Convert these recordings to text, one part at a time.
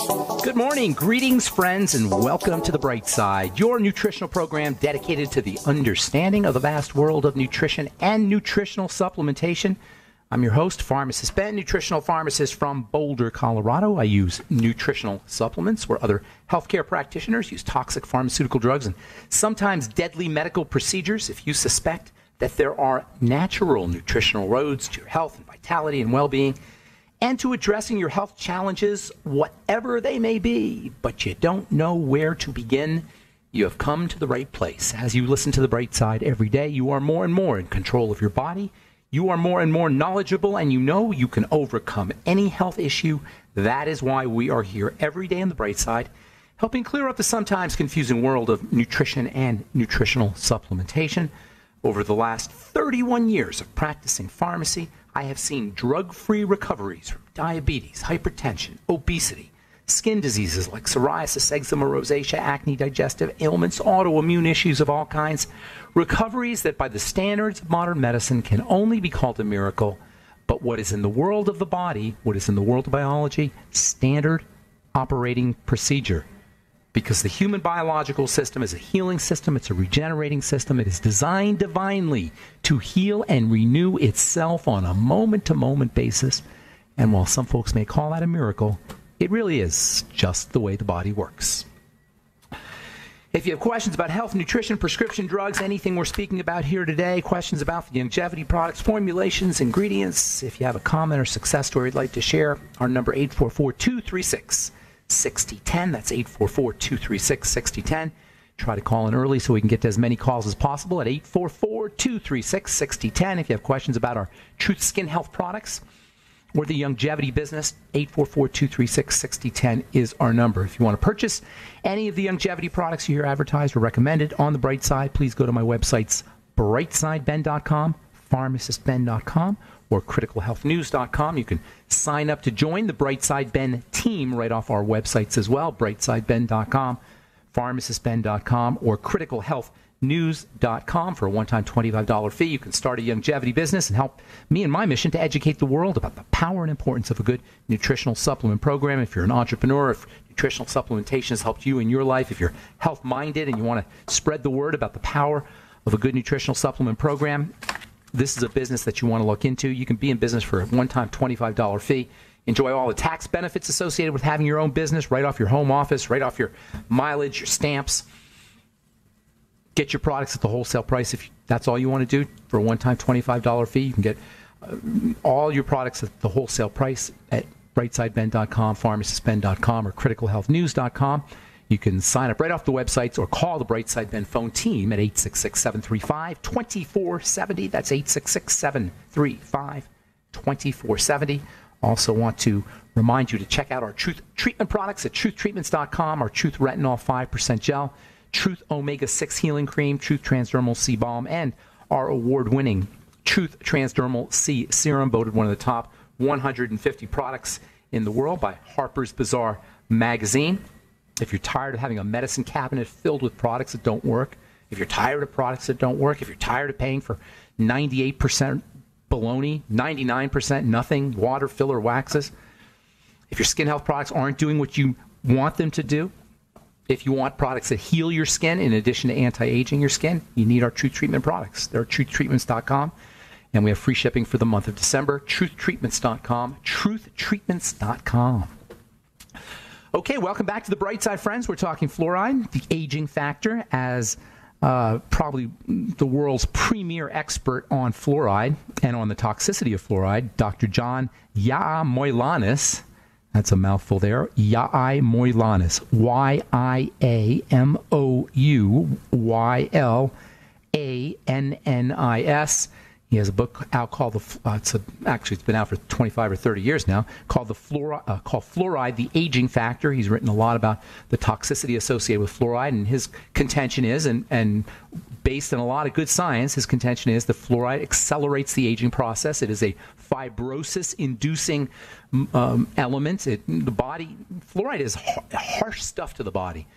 Good morning, greetings, friends, and welcome to The Bright Side, your nutritional program dedicated to the understanding of the vast world of nutrition and nutritional supplementation. I'm your host, Pharmacist Ben, nutritional pharmacist from Boulder, Colorado. I use nutritional supplements where other healthcare practitioners use toxic pharmaceutical drugs and sometimes deadly medical procedures. If you suspect that there are natural nutritional roads to your health and vitality and well-being, and to addressing your health challenges, whatever they may be, but you don't know where to begin, you have come to the right place. As you listen to The Bright Side every day, you are more and more in control of your body. You are more and more knowledgeable, and you know you can overcome any health issue. That is why we are here every day on The Bright Side, helping clear up the sometimes confusing world of nutrition and nutritional supplementation. Over the last 31 years of practicing pharmacy, I have seen drug-free recoveries from diabetes, hypertension, obesity, skin diseases like psoriasis, eczema, rosacea, acne, digestive ailments, autoimmune issues of all kinds. Recoveries that by the standards of modern medicine can only be called a miracle. But what is in the world of the body, what is in the world of biology, standard operating procedure. Because the human biological system is a healing system, it's a regenerating system, it is designed divinely to heal and renew itself on a moment-to-moment basis. And while some folks may call that a miracle, it really is just the way the body works. If you have questions about health, nutrition, prescription drugs, anything we're speaking about here today, questions about the longevity products, formulations, ingredients, if you have a comment or success story you'd like to share, our number 844-236-6010. That's 844-236-6010. Try to call in early so we can get to as many calls as possible at 844-236-6010. If you have questions about our Truth Skin Health products or the longevity business, 844-236-6010 is our number. If you want to purchase any of the longevity products you hear advertised or recommended on The Bright Side, please go to my websites, brightsideben.com, pharmacistben.com, or criticalhealthnews.com. You can sign up to join the Brightside Ben team right off our websites as well, brightsideben.com, pharmacistben.com, or criticalhealthnews.com. For a one-time $25 fee, you can start a longevity business and help me in my mission to educate the world about the power and importance of a good nutritional supplement program. If you're an entrepreneur, if nutritional supplementation has helped you in your life, if you're health-minded and you want to spread the word about the power of a good nutritional supplement program, this is a business that you want to look into. You can be in business for a one-time $25 fee. Enjoy all the tax benefits associated with having your own business right off your home office, right off your mileage, your stamps. Get your products at the wholesale price if that's all you want to do. For a one-time $25 fee, you can get all your products at the wholesale price at brightsideben.com, pharmacistben.com, or criticalhealthnews.com. You can sign up right off the websites or call the Brightside Ben phone team at 866-735-2470. That's 866-735-2470. Also want to remind you to check out our Truth Treatment products at truthtreatments.com, our Truth Retinol 5% Gel, Truth Omega-6 Healing Cream, Truth Transdermal C Balm, and our award-winning Truth Transdermal C Serum, voted one of the top 150 products in the world by Harper's Bazaar magazine. If you're tired of having a medicine cabinet filled with products that don't work, if you're tired of products that don't work, if you're tired of paying for 98% baloney, 99% nothing, water, filler, waxes, if your skin health products aren't doing what you want them to do, if you want products that heal your skin in addition to anti-aging your skin, you need our Truth Treatment products. They're at truthtreatments.com, and we have free shipping for the month of December. Truthtreatments.com, truthtreatments.com. Okay, welcome back to The Bright Side, friends. We're talking fluoride, the aging factor, as probably the world's premier expert on fluoride and on the toxicity of fluoride, Dr. John Yamoylanis. That's a mouthful there. Yamoylanis. Yamoylanis. He has a book out called it's been out for 25 or 30 years now, called Fluoride, the Aging Factor. He's written a lot about the toxicity associated with fluoride, and his contention is, and based on a lot of good science, his contention is that fluoride accelerates the aging process. It is a fibrosis-inducing element. Fluoride is harsh stuff to the body.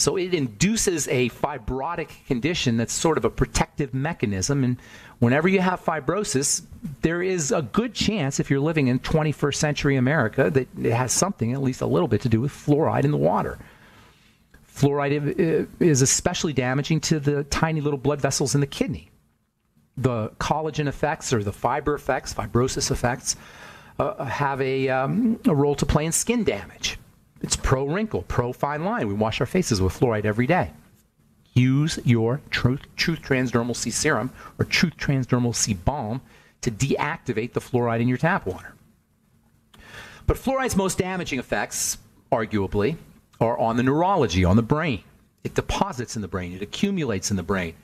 So it induces a fibrotic condition that's sort of a protective mechanism. And whenever you have fibrosis, there is a good chance, if you're living in 21st century America, that it has something, at least a little bit, to do with fluoride in the water. Fluoride is especially damaging to the tiny little blood vessels in the kidney. The collagen effects or the fiber effects, fibrosis effects, have a role to play in skin damage. It's pro-wrinkle, pro-fine line. We wash our faces with fluoride every day. Use your Truth Transdermal C Serum or Truth Transdermal C Balm to deactivate the fluoride in your tap water. But fluoride's most damaging effects, arguably, are on the neurology, on the brain. It deposits in the brain. It accumulates in the brain.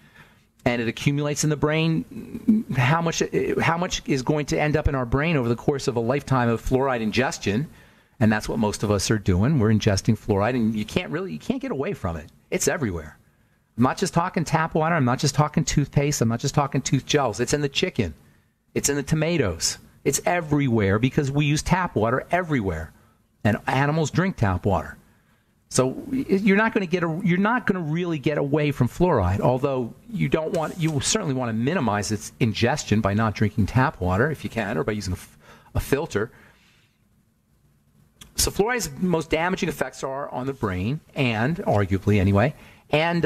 And it accumulates in the brain. How much is going to end up in our brain over the course of a lifetime of fluoride ingestion? And that's what most of us are doing. We're ingesting fluoride, and you can't get away from it. It's everywhere. I'm not just talking tap water. I'm not just talking toothpaste. I'm not just talking tooth gels. It's in the chicken. It's in the tomatoes. It's everywhere because we use tap water everywhere, and animals drink tap water. So you're not going to really get away from fluoride. Although you certainly want to minimize its ingestion by not drinking tap water if you can, or by using a filter. So fluoride's most damaging effects are on the brain, and arguably anyway, and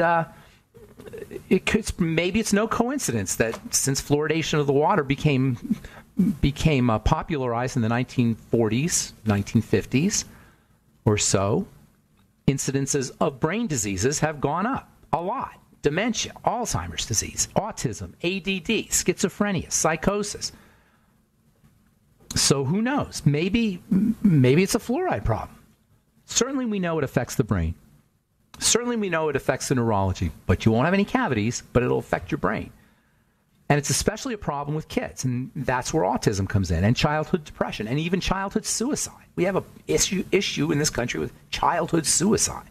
maybe it's no coincidence that since fluoridation of the water became popularized in the 1940s, 1950s or so, incidences of brain diseases have gone up a lot. Dementia, Alzheimer's disease, autism, ADD, schizophrenia, psychosis. So who knows? Maybe it's a fluoride problem. Certainly we know it affects the brain. Certainly we know it affects the neurology, but you won't have any cavities, but it'll affect your brain. And it's especially a problem with kids, and that's where autism comes in, and childhood depression, and even childhood suicide. We have an issue in this country with childhood suicide.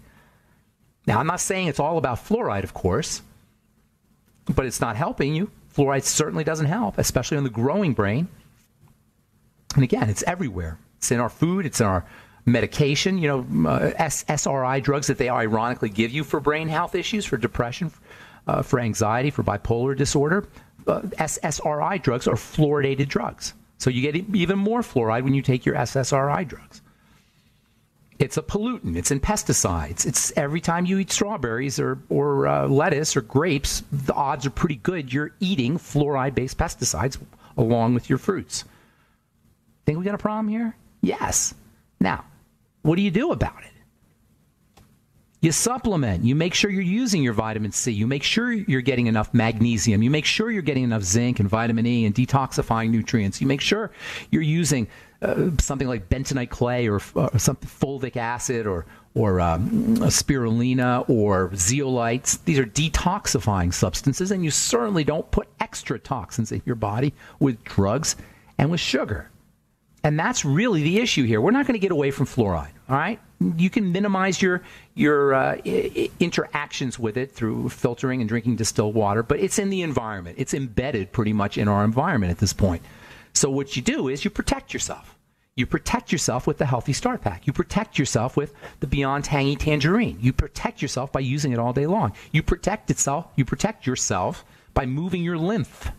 Now, I'm not saying it's all about fluoride, of course, but it's not helping you. Fluoride certainly doesn't help, especially on the growing brain. And again, it's everywhere. It's in our food. It's in our medication. SSRI drugs that they ironically give you for brain health issues, for depression, for anxiety, for bipolar disorder. SSRI drugs are fluoridated drugs. So you get even more fluoride when you take your SSRI drugs. It's a pollutant. It's in pesticides. It's every time you eat strawberries or lettuce or grapes, the odds are pretty good you're eating fluoride-based pesticides along with your fruits. Think we got a problem here? Yes. Now, what do you do about it? You supplement. You make sure you're using your vitamin C. You make sure you're getting enough magnesium. You make sure you're getting enough zinc and vitamin E and detoxifying nutrients. You make sure you're using something like bentonite clay or something fulvic acid or spirulina or zeolites. These are detoxifying substances, and you certainly don't put extra toxins in your body with drugs and with sugar. And that's really the issue here. We're not going to get away from fluoride, all right? You can minimize your interactions with it through filtering and drinking distilled water, but it's in the environment. It's embedded pretty much in our environment at this point. So what you do is you protect yourself. You protect yourself with the Healthy Start Pack. You protect yourself with the Beyond Tangy Tangerine. You protect yourself by using it all day long. You protect yourself by moving your lymph,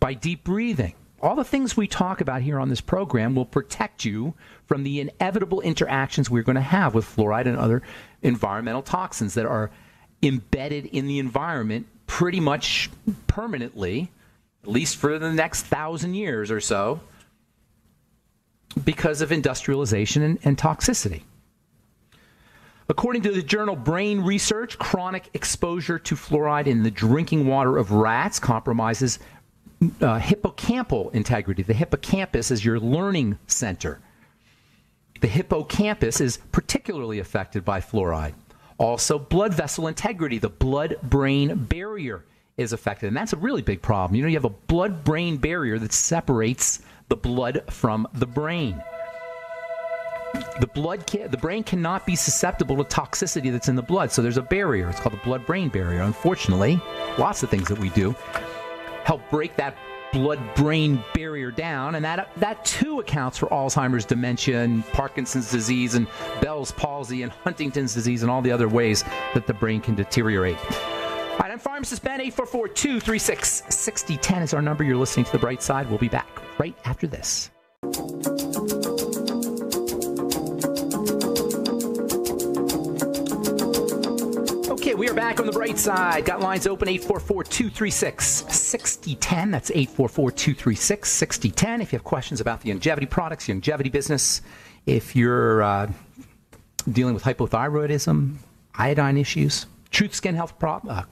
by deep breathing. All the things we talk about here on this program will protect you from the inevitable interactions we're going to have with fluoride and other environmental toxins that are embedded in the environment pretty much permanently, at least for the next 1,000 years or so, because of industrialization and toxicity. According to the journal Brain Research, chronic exposure to fluoride in the drinking water of rats compromises hippocampal integrity. The hippocampus is your learning center. The hippocampus is particularly affected by fluoride. Also, blood vessel integrity, the blood-brain barrier is affected. And that's a really big problem. You have a blood-brain barrier that separates the blood from the brain. The brain cannot be susceptible to toxicity that's in the blood, so there's a barrier. It's called the blood-brain barrier. Unfortunately, lots of things that we do help break that blood-brain barrier down, and that too accounts for Alzheimer's, dementia, and Parkinson's disease, and Bell's palsy, and Huntington's disease, and all the other ways that the brain can deteriorate. All right, I'm Pharmacist Ben. 844-236-6010 is our number. You're listening to The Bright Side. We'll be back right after this. Okay, we are back on The Bright Side. Got lines open, 844-236-6010. That's 844-236-6010. If you have questions about the longevity products, longevity business, if you're dealing with hypothyroidism, iodine issues, Truth Skin Health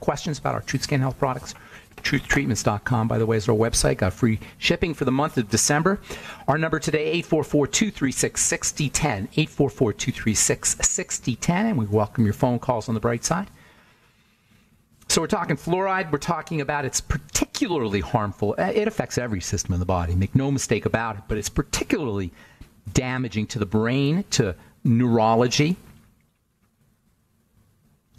questions about our Truth Skin Health products, truthtreatments.com, by the way, is our website. Got free shipping for the month of December. Our number today, 844-236-6010, 844-236-6010, and we welcome your phone calls on The Bright Side. So we're talking fluoride. We're talking about it's particularly harmful. It affects every system in the body. Make no mistake about it, but it's particularly damaging to the brain, to neurology,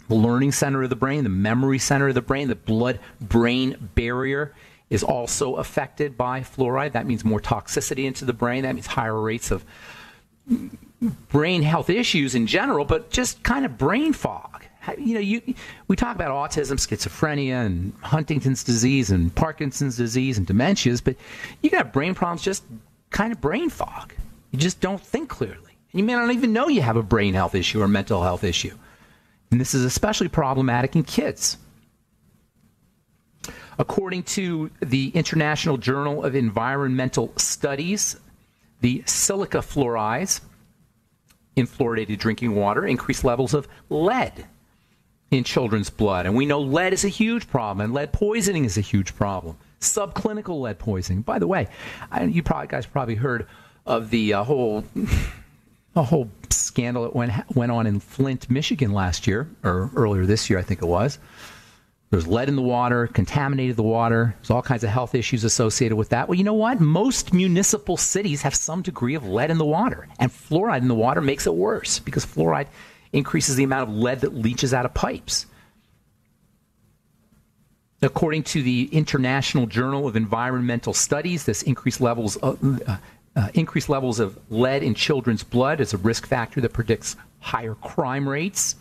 the learning center of the brain, the memory center of the brain, the blood-brain barrier is also affected by fluoride. That means more toxicity into the brain. That means higher rates of brain health issues in general, but just kind of brain fog. We talk about autism, schizophrenia, and Huntington's disease, and Parkinson's disease, and dementias, but you can have brain problems, just kind of brain fog. You just don't think clearly. And you may not even know you have a brain health issue or mental health issue. And this is especially problematic in kids. According to the International Journal of Environmental Studies, the silica fluorides in fluoridated drinking water increase levels of lead in children's blood. And we know lead is a huge problem, and lead poisoning is a huge problem. Subclinical lead poisoning. By the way, you guys probably heard of the whole scandal that went on in Flint, Michigan last year, or earlier this year, I think it was. There's lead in the water, contaminated the water. There's all kinds of health issues associated with that. Well, you know what? Most municipal cities have some degree of lead in the water, and fluoride in the water makes it worse because fluoride increases the amount of lead that leaches out of pipes. According to the International Journal of Environmental Studies, this increased levels of lead in children's blood is a risk factor that predicts higher crime rates,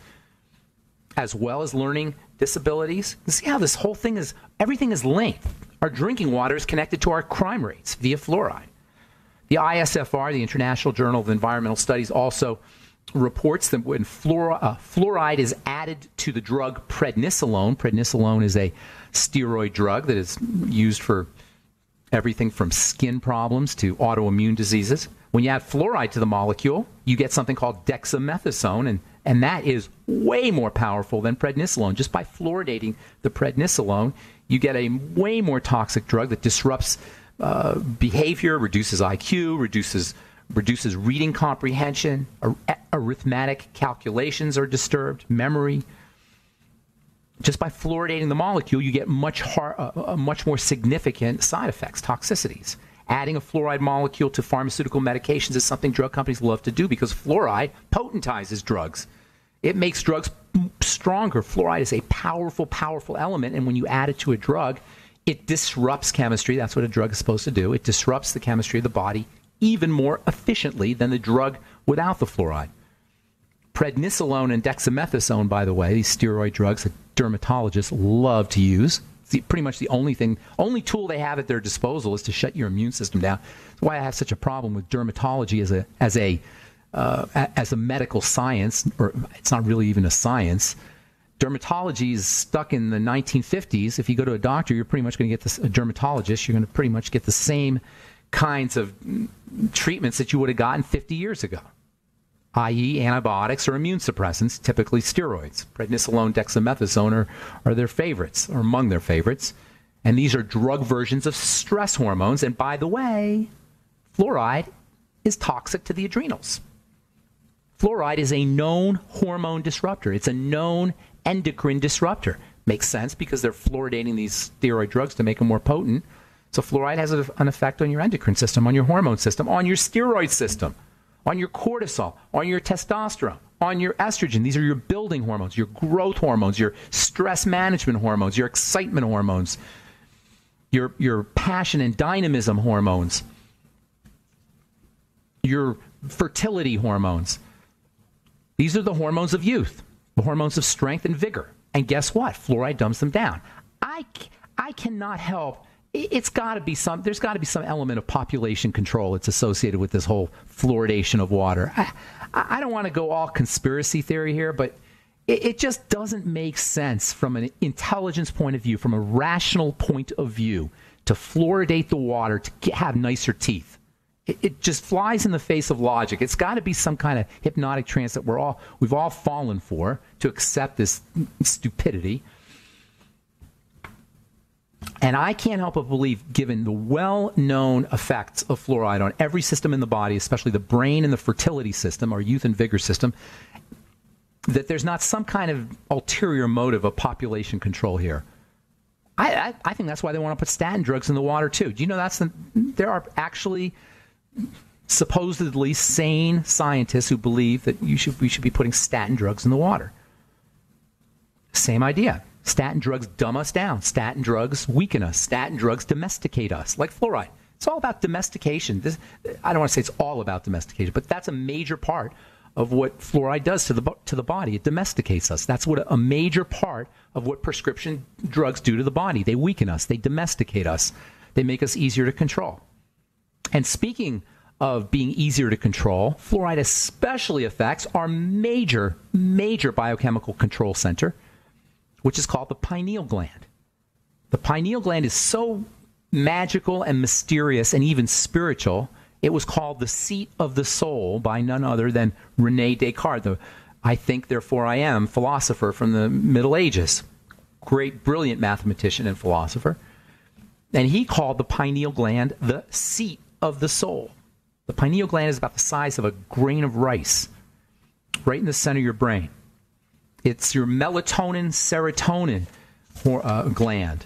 as well as learning disabilities. You see how this whole thing is, everything is linked. Our drinking water is connected to our crime rates via fluoride. The ISFR, the International Journal of Environmental Studies, also reports that when fluoride is added to the drug prednisolone is a steroid drug that is used for everything from skin problems to autoimmune diseases. When you add fluoride to the molecule, you get something called dexamethasone, and that is way more powerful than prednisolone. Just by fluoridating the prednisolone, you get a way more toxic drug that disrupts behavior, reduces IQ, reduces reading comprehension, arithmetic calculations are disturbed, memory. Just by fluoridating the molecule, you get much more significant side effects, toxicities. Adding a fluoride molecule to pharmaceutical medications is something drug companies love to do because fluoride potentizes drugs. It makes drugs stronger. Fluoride is a powerful, powerful element, and when you add it to a drug, it disrupts chemistry. That's what a drug is supposed to do. It disrupts the chemistry of the body even more efficiently than the drug without the fluoride. Prednisolone and dexamethasone, by the way, these steroid drugs that dermatologists love to use. It's pretty much the only tool they have at their disposal is to shut your immune system down. That's why I have such a problem with dermatology as a medical science, or it's not really even a science. Dermatology is stuck in the 1950s. If you go to a doctor, you're pretty much going to get a dermatologist. You're going to pretty much get the same kinds of treatments that you would have gotten 50 years ago, i.e. antibiotics or immune suppressants, typically steroids. Prednisolone, dexamethasone are their favorites, or among their favorites. And these are drug versions of stress hormones. And by the way, fluoride is toxic to the adrenals. Fluoride is a known hormone disruptor. It's a known endocrine disruptor. Makes sense because they're fluoridating these steroid drugs to make them more potent. So fluoride has an effect on your endocrine system, on your hormone system, on your steroid system, on your cortisol, on your testosterone, on your estrogen. These are your building hormones, your growth hormones, your stress management hormones, your excitement hormones. your passion and dynamism hormones, your fertility hormones. These are the hormones of youth, the hormones of strength and vigor. And guess what? Fluoride dumbs them down. I cannot help. There's got to be some element of population control that's associated with this whole fluoridation of water. I don't want to go all conspiracy theory here, but it just doesn't make sense from an intelligence point of view, from a rational point of view, to fluoridate the water to have nicer teeth. It just flies in the face of logic. It's got to be some kind of hypnotic trance that we've all fallen for to accept this stupidity. And I can't help but believe, given the well-known effects of fluoride on every system in the body, especially the brain and the fertility system, or youth and vigor system, that there's not some kind of ulterior motive of population control here. I think that's why they want to put statin drugs in the water, too. Do you know there are actually supposedly sane scientists who believe that we should be putting statin drugs in the water? Same idea. Statin drugs dumb us down. Statin drugs weaken us. Statin drugs domesticate us, like fluoride. It's all about domestication. I don't want to say it's all about domestication, but that's a major part of what fluoride does to the body. It domesticates us. That's what a major part of what prescription drugs do to the body. They weaken us. They domesticate us. They make us easier to control. And speaking of being easier to control, fluoride especially affects our major biochemical control center, which is called the pineal gland. The pineal gland is so magical and mysterious and even spiritual, it was called the seat of the soul by none other than René Descartes, the I think, therefore I am philosopher from the Middle Ages. Great, brilliant mathematician and philosopher. And he called the pineal gland the seat of the soul. The pineal gland is about the size of a grain of rice, right in the center of your brain. It's your melatonin, serotonin gland.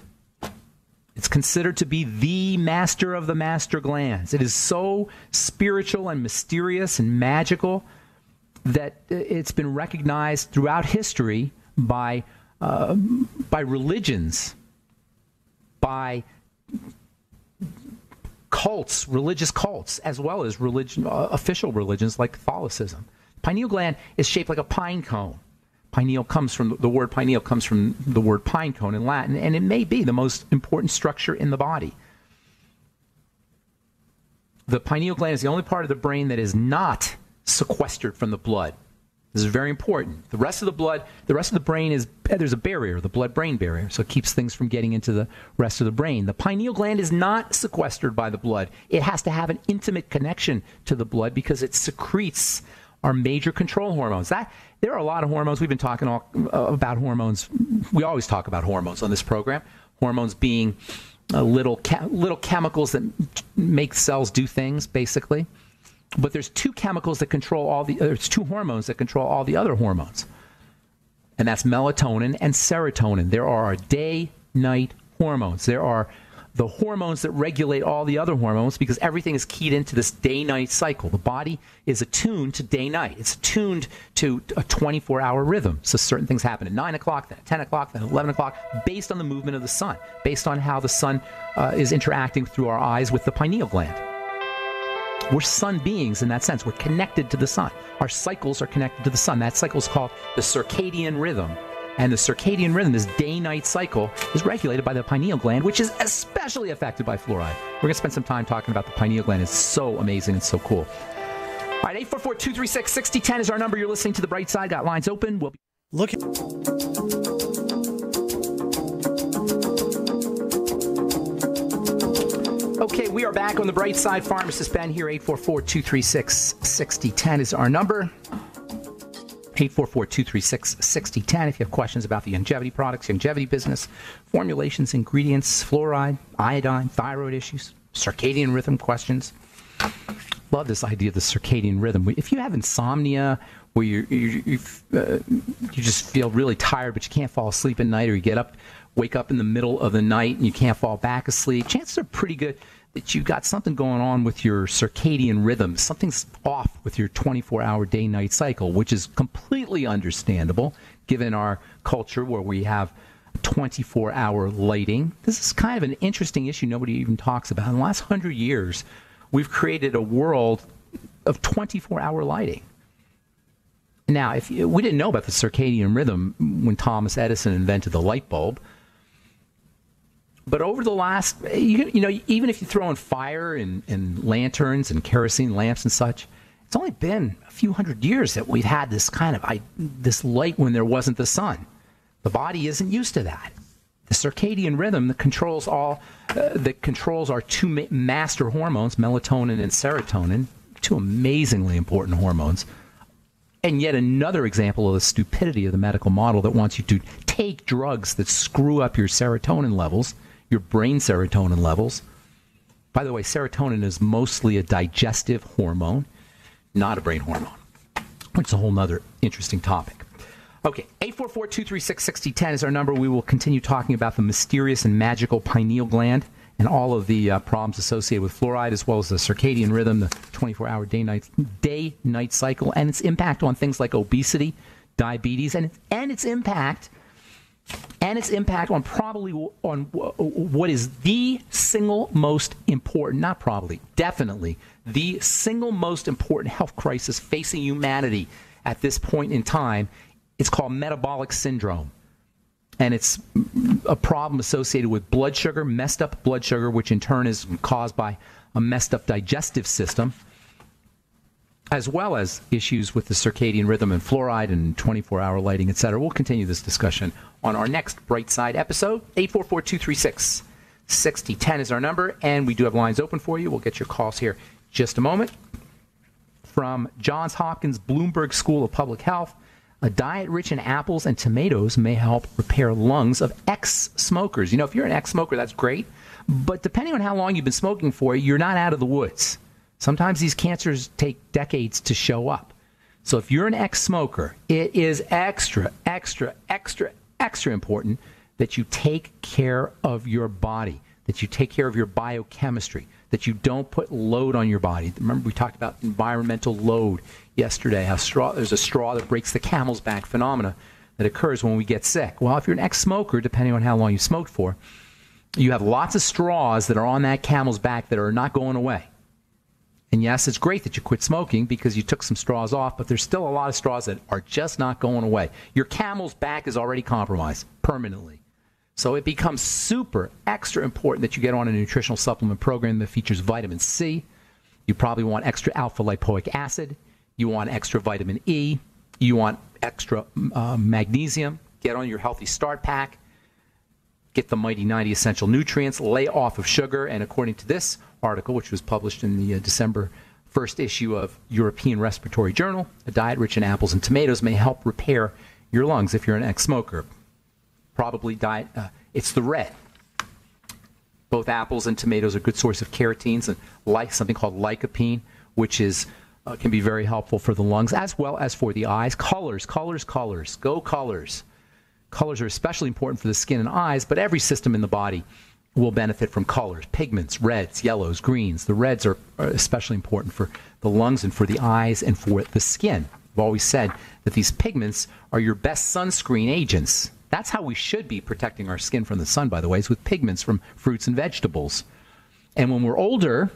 It's considered to be the master of the master glands. It is so spiritual and mysterious and magical that it's been recognized throughout history by religions, by cults, religious cults, as well as official religions like Catholicism. Pineal gland is shaped like a pine cone. The word pineal comes from the word pine cone in Latin, and it may be the most important structure in the body. The pineal gland is the only part of the brain that is not sequestered from the blood. This is very important. The rest of the brain there's a barrier, the blood-brain barrier, so it keeps things from getting into the rest of the brain. The pineal gland is not sequestered by the blood. It has to have an intimate connection to the blood because it secretes our major control hormones. There are a lot of hormones. We've been talking about hormones. We always talk about hormones on this program. Hormones being little chemicals that make cells do things, basically. But there's two hormones that control all the other hormones. And that's melatonin and serotonin. There are day-night hormones. There are the hormones that regulate all the other hormones because everything is keyed into this day-night cycle. The body is attuned to day-night. It's attuned to a 24-hour rhythm. So certain things happen at 9 o'clock, then at 10 o'clock, then at 11 o'clock, based on the movement of the sun, based on how the sun is interacting through our eyes with the pineal gland. We're sun beings in that sense. We're connected to the sun. Our cycles are connected to the sun. That cycle is called the circadian rhythm. And the circadian rhythm, this day-night cycle, is regulated by the pineal gland, which is especially affected by fluoride. We're going to spend some time talking about the pineal gland. It's so amazing and so cool. All right, 844-236-6010 is our number. You're listening to The Bright Side. Got lines open. We'll be... Look. Okay, we are back on The Bright Side. Pharmacist Ben here. 844-236-6010 is our number. 844-236-6010 if you have questions about the longevity products, longevity business, formulations, ingredients, fluoride, iodine, thyroid issues, circadian rhythm questions. Love this idea of the circadian rhythm. If you have insomnia where you just feel really tired but you can't fall asleep at night, or you wake up in the middle of the night and you can't fall back asleep, chances are pretty good that you've got something going on with your circadian rhythm. Something's off with your 24-hour day-night cycle, which is completely understandable given our culture where we have 24-hour lighting. This is kind of an interesting issue nobody even talks about. In the last 100 years, we've created a world of 24-hour lighting. Now, we didn't know about the circadian rhythm when Thomas Edison invented the light bulb. But over the last, even if you throw in fire and lanterns and kerosene lamps and such, it's only been a few hundred years that we've had this kind of this light when there wasn't the sun. The body isn't used to that. The circadian rhythm that controls our two master hormones, melatonin and serotonin, two amazingly important hormones. And yet another example of the stupidity of the medical model that wants you to take drugs that screw up your serotonin levels, your brain serotonin levels. By the way, serotonin is mostly a digestive hormone, not a brain hormone, which is a whole other interesting topic. Okay, 844-236-6010 is our number. We will continue talking about the mysterious and magical pineal gland and all of the problems associated with fluoride, as well as the circadian rhythm, the 24-hour day-night cycle, and its impact on things like obesity, diabetes, and its impact on what is the single most important, not probably, definitely, the single most important health crisis facing humanity at this point in time. It's called metabolic syndrome. And it's a problem associated with blood sugar, messed up blood sugar, which in turn is caused by a messed up digestive system, as well as issues with the circadian rhythm and fluoride and 24-hour lighting, etc. We'll continue this discussion on our next Bright Side episode. 844-236-6010 is our number, and we do have lines open for you. We'll get your calls here in just a moment. From Johns Hopkins Bloomberg School of Public Health, a diet rich in apples and tomatoes may help repair lungs of ex-smokers. If you're an ex-smoker, that's great. But depending on how long you've been smoking for, you're not out of the woods. Sometimes these cancers take decades to show up. So if you're an ex-smoker, it is extra, extra, extra, extra important that you take care of your body, that you take care of your biochemistry, that you don't put load on your body. Remember, we talked about environmental load yesterday, how there's a straw that breaks the camel's back phenomena that occurs when we get sick. Well, if you're an ex-smoker, depending on how long you smoked for, you have lots of straws that are on that camel's back that are not going away. And yes, it's great that you quit smoking because you took some straws off, but there's still a lot of straws that are just not going away. Your camel's back is already compromised permanently. So it becomes super extra important that you get on a nutritional supplement program that features vitamin C. You probably want extra alpha lipoic acid. You want extra vitamin E. You want extra magnesium. Get on your Healthy Start Pack. Get the Mighty 90 Essential Nutrients. Lay off of sugar. And according to this article, which was published in the December 1st issue of European Respiratory Journal, a diet rich in apples and tomatoes may help repair your lungs if you're an ex-smoker. Probably it's the red. Both apples and tomatoes are a good source of carotenes and something called lycopene, which is can be very helpful for the lungs as well as for the eyes. Colors. Go colors. Colors are especially important for the skin and eyes, but every system in the body will benefit from colors. Pigments, reds, yellows, greens. The reds are especially important for the lungs and for the eyes and for the skin. I've always said that these pigments are your best sunscreen agents. That's how we should be protecting our skin from the sun, by the way, is with pigments from fruits and vegetables. And when we're older,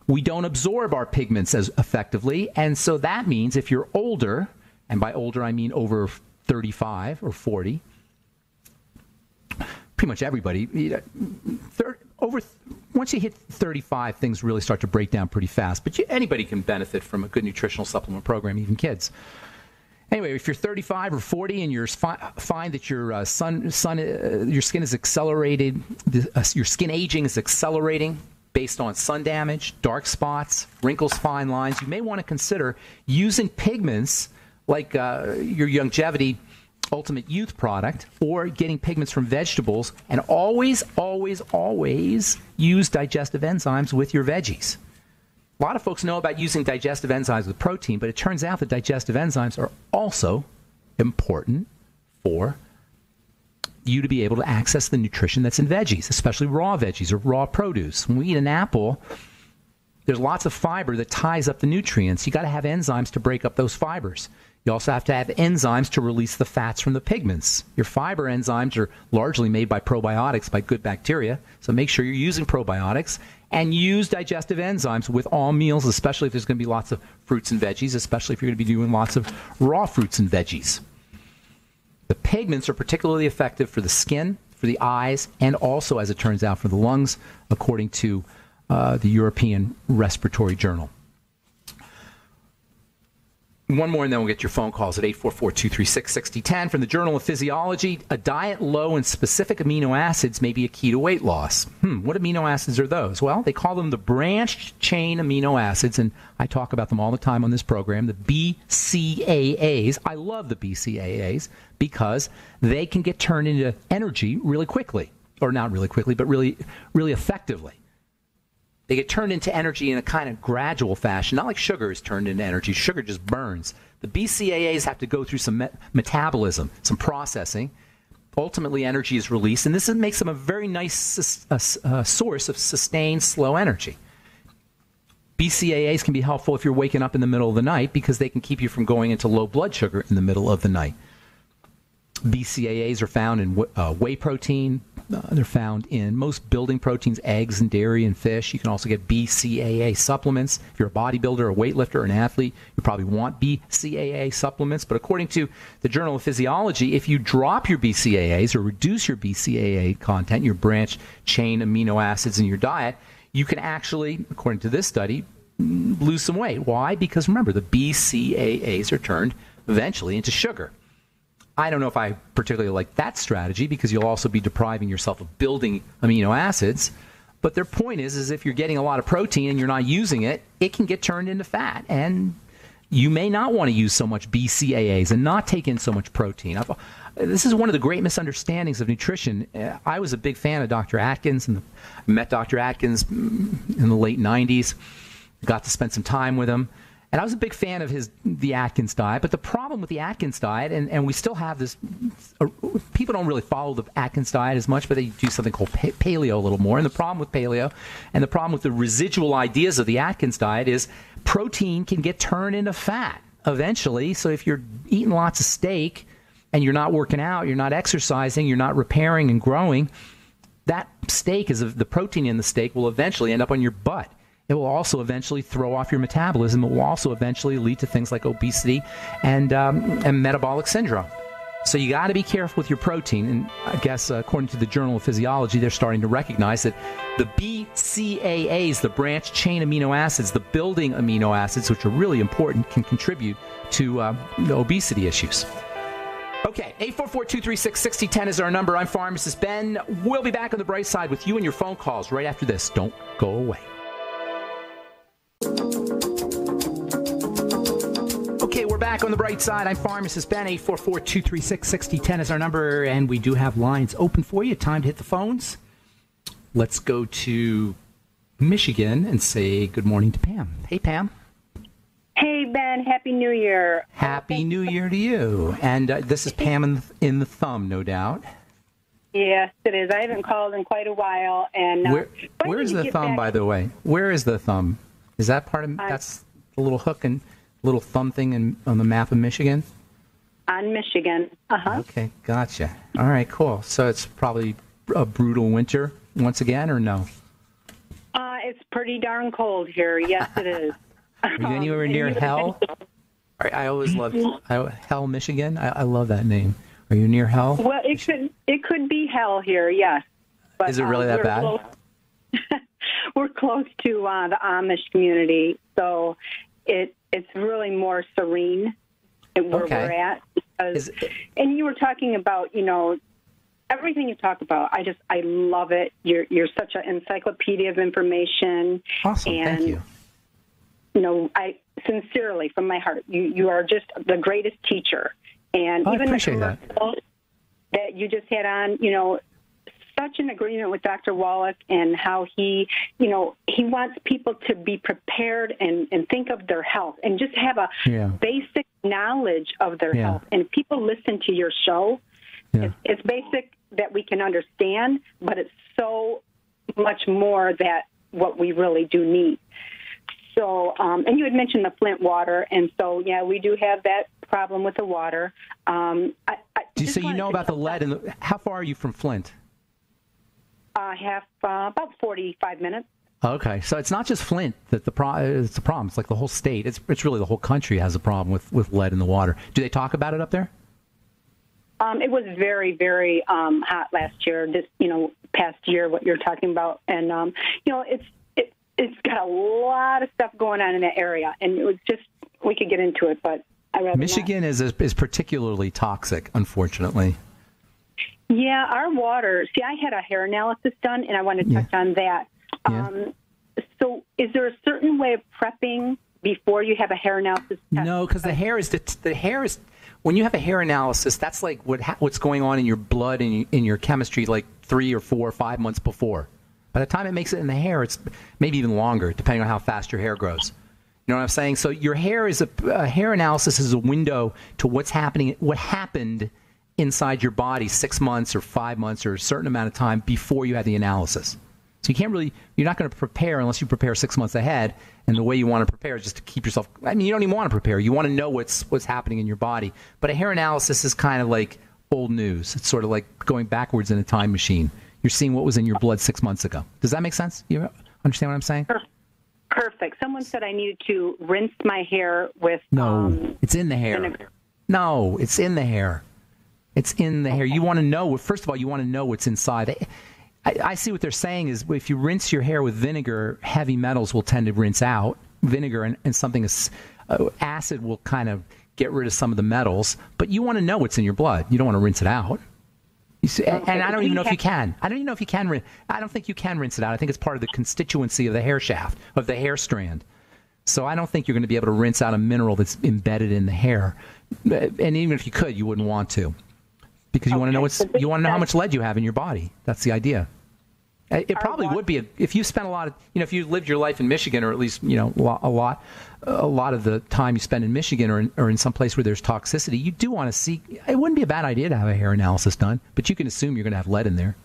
we don't absorb our pigments as effectively. And so that means if you're older, and by older I mean over 35 or 40, pretty much everybody, once you hit 35, things really start to break down pretty fast. But anybody can benefit from a good nutritional supplement program, even kids. Anyway, if you're 35 or 40 and you find that your your skin is accelerated, your skin aging is accelerating based on sun damage, dark spots, wrinkles, fine lines, you may want to consider using pigments like your Longevity Ultimate Youth product or getting pigments from vegetables, and always, always, always use digestive enzymes with your veggies. A lot of folks know about using digestive enzymes with protein, but it turns out that digestive enzymes are also important for you to be able to access the nutrition that's in veggies, especially raw veggies or raw produce. When we eat an apple, There's lots of fiber that ties up the nutrients. You got to have enzymes to break up those fibers. You also have to have enzymes to release the fats from the pigments. Your fiber enzymes are largely made by probiotics, by good bacteria. So make sure you're using probiotics and use digestive enzymes with all meals, especially if there's going to be lots of fruits and veggies, especially if you're going to be doing lots of raw fruits and veggies. The pigments are particularly effective for the skin, for the eyes, and also, as it turns out, for the lungs, according to the European Respiratory Journal. One more, and then we'll get your phone calls at 844-236-6010. From the Journal of Physiology, a diet low in specific amino acids may be a key to weight loss. What amino acids are those? Well, they call them the branched chain amino acids, and I talk about them all the time on this program, the BCAAs. I love the BCAAs because they can get turned into energy really quickly, or not really quickly, but really, really effectively. They get turned into energy in a kind of gradual fashion, not like sugar is turned into energy. Sugar just burns. The BCAAs have to go through some metabolism, some processing. Ultimately, energy is released, and this makes them a very nice source of sustained, slow energy. BCAAs can be helpful if you're waking up in the middle of the night because they can keep you from going into low blood sugar in the middle of the night. BCAAs are found in whey protein. They're found in most building proteins, eggs and dairy and fish. You can also get BCAA supplements. If you're a bodybuilder, a weightlifter, or an athlete, you probably want BCAA supplements. But according to the Journal of Physiology, if you drop your BCAAs or reduce your BCAA content, your branched chain amino acids in your diet, you can actually, according to this study, lose some weight. Why? Because remember, the BCAAs are turned eventually into sugar. I don't know if I particularly like that strategy because you'll also be depriving yourself of building amino acids. But their point is if you're getting a lot of protein and you're not using it, it can get turned into fat. And you may not want to use so much BCAAs and not take in so much protein. This is one of the great misunderstandings of nutrition. I was a big fan of Dr. Atkins, and I met Dr. Atkins in the late 90s. Got to spend some time with him. And I was a big fan of the Atkins diet, but the problem with the Atkins diet, and we still have this, people don't really follow the Atkins diet as much, but they do something called paleo a little more. And the problem with paleo and the problem with the residual ideas of the Atkins diet is protein can get turned into fat eventually. So if you're eating lots of steak and you're not working out, you're not exercising, you're not repairing and growing, that steak, the protein in the steak will eventually end up on your butt. It will also eventually throw off your metabolism. It will also eventually lead to things like obesity and metabolic syndrome. So you got to be careful with your protein. And I guess according to the Journal of Physiology, they're starting to recognize that the BCAAs, the branched chain amino acids, the building amino acids, which are really important, can contribute to the obesity issues. Okay, 844-236-6010 is our number. I'm Pharmacist Ben. We'll be back on the bright side with you and your phone calls right after this. Don't go away. Okay, we're back on the bright side. I'm Pharmacist Ben. 844-236-6010 is our number, and we do have lines open for you. Time to hit the phones. Let's go to Michigan and say good morning to Pam. Hey, Pam. Hey, Ben. Happy New Year. Happy New Year to you. And this is Pam in the thumb, no doubt. Yes, it is. I haven't called in quite a while. And where's the thumb, by the way? Where is the thumb? Is that part of that's the little hook and little thumb thing on the map of Michigan? On Michigan. Uh-huh. Okay, gotcha. All right, cool. So it's probably a brutal winter once again, or no? It's pretty darn cold here. Yes, it is. Are you anywhere near Hell? I always loved Hell, Michigan. I love that name. Are you near Hell? Well, it could be Hell here, yes. But, is it really that bad? We're close to the Amish community, so it's really more serene where we're at. And you were talking about, everything you talk about. I love it. You're such an encyclopedia of information. Awesome. And, thank you. I sincerely, from my heart, you are just the greatest teacher. And even I appreciate that you just had on, such an agreement with Dr. Wallach and how he wants people to be prepared and think of their health and just have a basic knowledge of their health. And if people listen to your show, it's basic that we can understand, but it's so much more that what we really do need. So, and you had mentioned the Flint water, and so, yeah, we do have that problem with the water. So you know about the lead, and how far are you from Flint? About 45 minutes. Okay, so it's not just Flint that it's the problem. It's like the whole state. It's really the whole country has a problem with lead in the water. Do they talk about it up there? It was very, very hot last year. This, past year, what you're talking about, and it's got a lot of stuff going on in that area, and it was just we could get into it, but I rather Michigan not. is particularly toxic, unfortunately. Yeah, our water. See, I had a hair analysis done, and I want to touch on that. Yeah. So, is there a certain way of prepping before you have a hair analysis test? No, because the hair is when you have a hair analysis, that's like what's going on in your blood and in your chemistry, like 3 or 4 or 5 months before. By the time it makes it in the hair, it's maybe even longer, depending on how fast your hair grows. You know what I'm saying? So your hair is a hair analysis is a window to what happened inside your body 6 months or 5 months or a certain amount of time before you had the analysis. So you're not going to prepare unless you prepare 6 months ahead. And the way you want to prepare is just to keep yourself, you don't even want to prepare. You want to know what's happening in your body. But a hair analysis is kind of like old news. It's sort of like going backwards in a time machine. You're seeing what was in your blood 6 months ago. Does that make sense? You understand what I'm saying? Perfect. Someone said I needed to rinse my hair with it's in the hair. vinegar. No, it's in the hair. It's in the hair. You want to know, first of all, you want to know what's inside. I see what they're saying is if you rinse your hair with vinegar, heavy metals will tend to rinse out. Vinegar and something acid will kind of get rid of some of the metals. But you want to know what's in your blood. You don't want to rinse it out. And I don't even know if you can. I don't even know if you can. I don't think you can rinse it out. I think it's part of the constituency of the hair shaft, of the hair strand. So I don't think you're going to be able to rinse out a mineral that's embedded in the hair. And even if you could, you wouldn't want to, because you want to know how much lead you have in your body. That's the idea. It probably would be if you spent a lot of, if you lived your life in Michigan, or at least a lot of the time you spend in Michigan or in some place where there's toxicity, you do want to see. It wouldn't be a bad idea to have a hair analysis done, but you can assume you're going to have lead in there.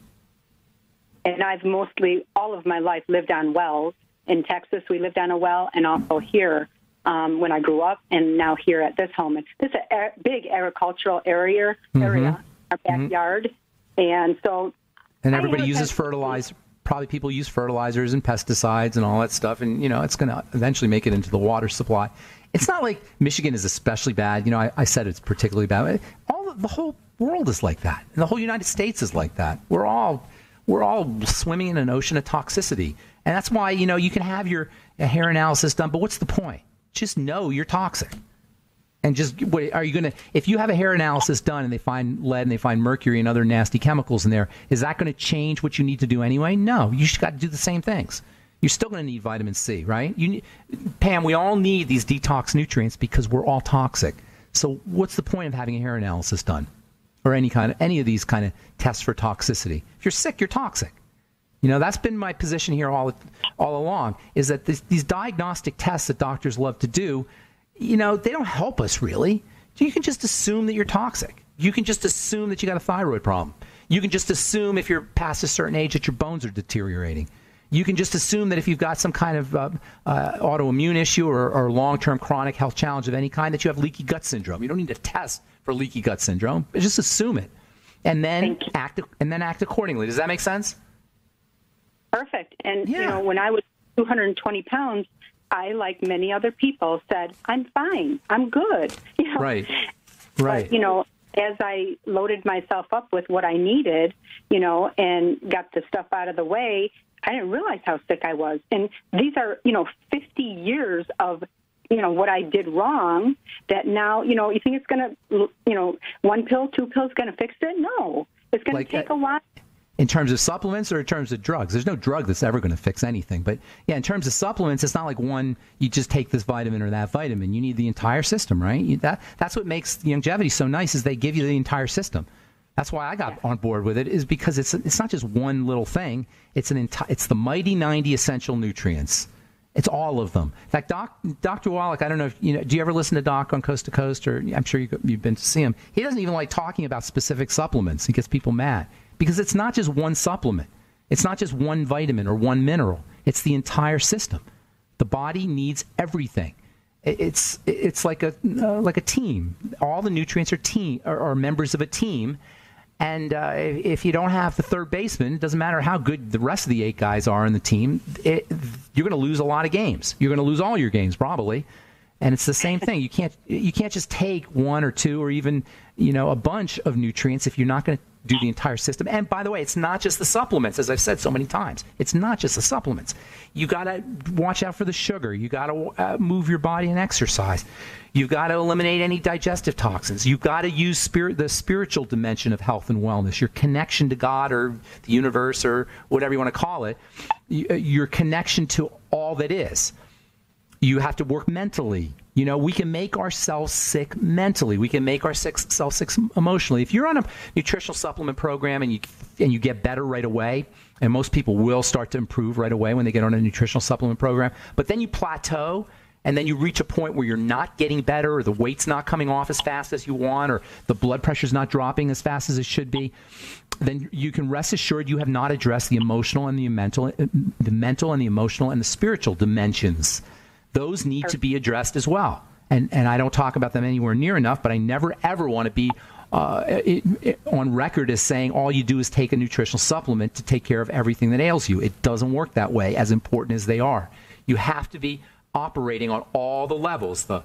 And I've mostly all of my life lived on wells. In Texas, we lived on a well, and also here when I grew up, and now here at this home. This is a big agricultural area, our backyard, and so. And everybody uses fertilizer. Probably people use fertilizers and pesticides and all that stuff. And, it's going to eventually make it into the water supply. It's not like Michigan is especially bad. I said it's particularly bad. The whole world is like that. And the whole United States is like that. We're all swimming in an ocean of toxicity. And that's why, you can have your hair analysis done. But what's the point? Just know you're toxic. And are you going to, if you have a hair analysis done and they find lead and they find mercury and other nasty chemicals in there, is that going to change what you need to do anyway? No, you just got to do the same things. You're still going to need vitamin C, right? Pam, we all need these detox nutrients because we're all toxic. So what's the point of having a hair analysis done? Or any of these kind of tests for toxicity? If you're sick, you're toxic. That's been my position here all along, is that these diagnostic tests that doctors love to do, they don't help us really. You can just assume that you're toxic. You can just assume that you got a thyroid problem. You can just assume if you're past a certain age that your bones are deteriorating. You can just assume that if you've got some kind of autoimmune issue or long-term chronic health challenge of any kind, that you have leaky gut syndrome. You don't need to test for leaky gut syndrome. Just assume it, and then act accordingly. Does that make sense? Perfect. And when I was 220 pounds. I, like many other people, said, I'm fine. I'm good. Right. But, as I loaded myself up with what I needed, and got the stuff out of the way, I didn't realize how sick I was. And these are, 50 years of, what I did wrong that now, you think it's going to, 1 pill, 2 pills going to fix it? No. It's going to take a lot. In terms of supplements or in terms of drugs? There's no drug that's ever going to fix anything. But, yeah, in terms of supplements, it's not like you just take this vitamin or that vitamin. You need the entire system, right? That's what makes the longevity so nice, is they give you the entire system. That's why I got on board with it, is because it's not just one little thing. It's it's the mighty 90 essential nutrients. It's all of them. In fact, Dr. Wallach, I don't know if do you ever listen to Doc on Coast to Coast? Or I'm sure you've been to see him. He doesn't even like talking about specific supplements. He gets people mad. Because it's not just one supplement. It's not just one vitamin or one mineral. It's the entire system. The body needs everything. It's like a team. All the nutrients are members of a team. And if you don't have the third baseman, it doesn't matter how good the rest of the 8 guys are in the team, you're going to lose a lot of games. You're going to lose all your games probably. And it's the same thing. You can't just take 1 or 2 or even a bunch of nutrients if you're not going to do the entire system. And by the way, it's not just the supplements, as I've said so many times. It's not just the supplements. You got to watch out for the sugar. You got to move your body and exercise. You've got to eliminate any digestive toxins. You've got to use the spiritual dimension of health and wellness, your connection to God or the universe or whatever you want to call it, your connection to all that is. You have to work mentally. We can make ourselves sick mentally. We can make ourselves sick emotionally. If you're on a nutritional supplement program and you get better right away, and most people will start to improve right away when they get on a nutritional supplement program, but then you plateau and then you reach a point where you're not getting better, or the weight's not coming off as fast as you want, or the blood pressure's not dropping as fast as it should be, then you can rest assured you have not addressed the emotional and the mental and the emotional and the spiritual dimensions. Those need to be addressed as well. And I don't talk about them anywhere near enough, but I never, ever want to be on record as saying all you do is take a nutritional supplement to take care of everything that ails you. It doesn't work that way, as important as they are. You have to be operating on all the levels, the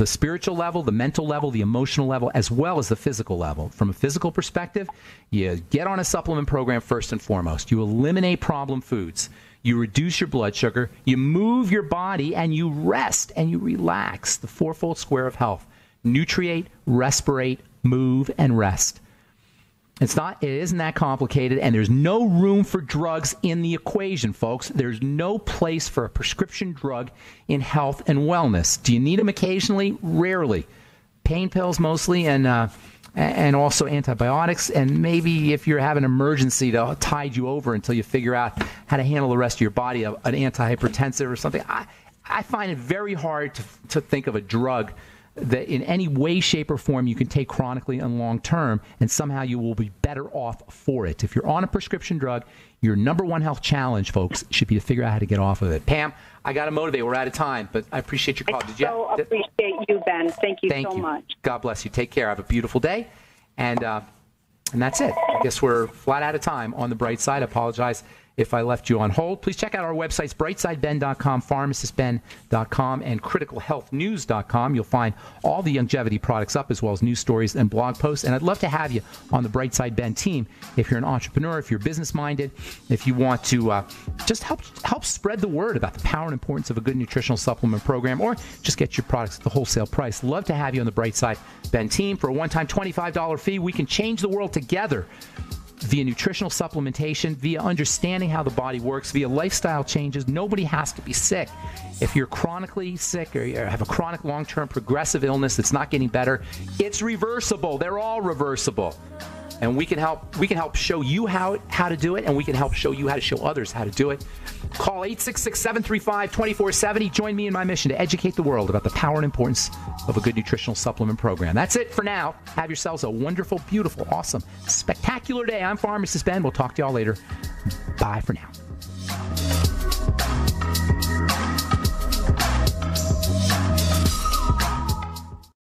spiritual level, the mental level, the emotional level, as well as the physical level. From a physical perspective, you get on a supplement program first and foremost. You eliminate problem foods. You reduce your blood sugar, you move your body, and you rest and you relax. The fourfold square of health. Nutriate, respirate, move, and rest. It isn't that complicated, and there's no room for drugs in the equation, folks. There's no place for a prescription drug in health and wellness. Do you need them occasionally? Rarely. Pain pills mostly, and also antibiotics, and maybe if you're having an emergency to tide you over until you figure out how to handle the rest of your body, an antihypertensive or something. I find it very hard to think of a drug that in any way, shape, or form you can take chronically and long term, and somehow you will be better off for it. If you're on a prescription drug, your number one health challenge, folks, should be to figure out how to get off of it. Pam, I got to motivate. We're out of time, but I appreciate your call. I appreciate you, Ben. Thank you so much. God bless you. Take care. Have a beautiful day. And that's it. I guess we're flat out of time on the bright side. I apologize if I left you on hold. Please check out our websites, brightsideben.com, pharmacistben.com, and criticalhealthnews.com. You'll find all the longevity products up, as well as news stories and blog posts. And I'd love to have you on the Brightside Ben team if you're an entrepreneur, if you're business-minded, if you want to just help spread the word about the power and importance of a good nutritional supplement program, or just get your products at the wholesale price. Love to have you on the Brightside Ben team. For a one-time $25 fee, we can change the world together via nutritional supplementation, via understanding how the body works, via lifestyle changes. Nobody has to be sick. If you're chronically sick or you have a chronic long-term progressive illness that's not getting better, it's reversible. They're all reversible. And we can help show you how to do it, and we can help show you how to show others how to do it. Call 866-735-2470. Join me in my mission to educate the world about the power and importance of a good nutritional supplement program. That's it for now. Have yourselves a wonderful, beautiful, awesome, spectacular day. I'm Pharmacist Ben. We'll talk to y'all later. Bye for now.